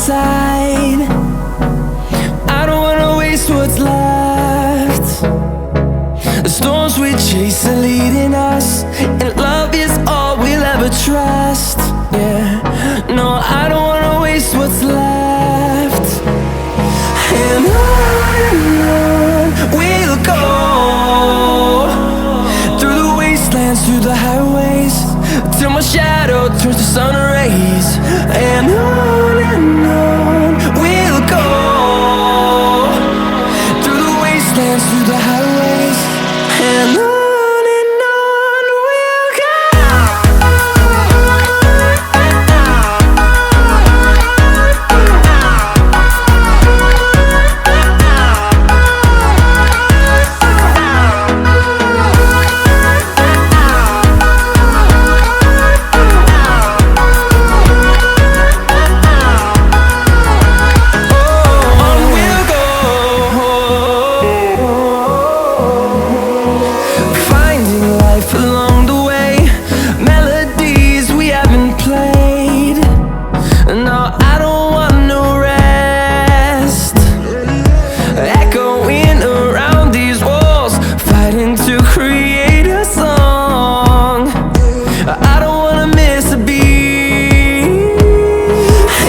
inside. I don't wanna waste what's left. The storms we chase are leading us, and love is all we'll ever trust. Yeah, no, I don't wanna waste what's left. And on we'll go, through the wastelands, through the highways, till my shadow turns to sun rays. And on we'll go, through the wastelands, through the highways, and on we'll go. Along the way, melodies we haven't played. No, I don't want no rest. Echoing around these walls, fighting to create a song. I don't wanna miss a beat.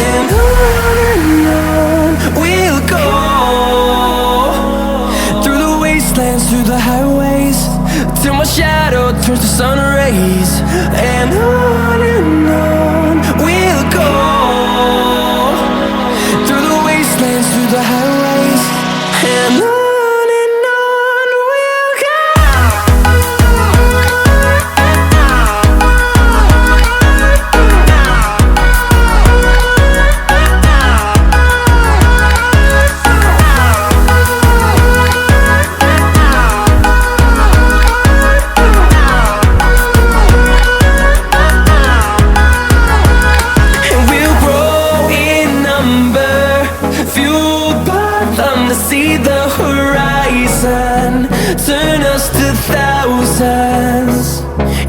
And on we'll go, through the wastelands, through the highways, till my shadow turns to sun rays. And on we'll go, through the wastelands, through the highways, and on we'll go. See the horizon turn us to thousands,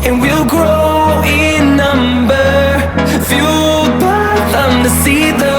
and we'll grow in number, fueled by them to see the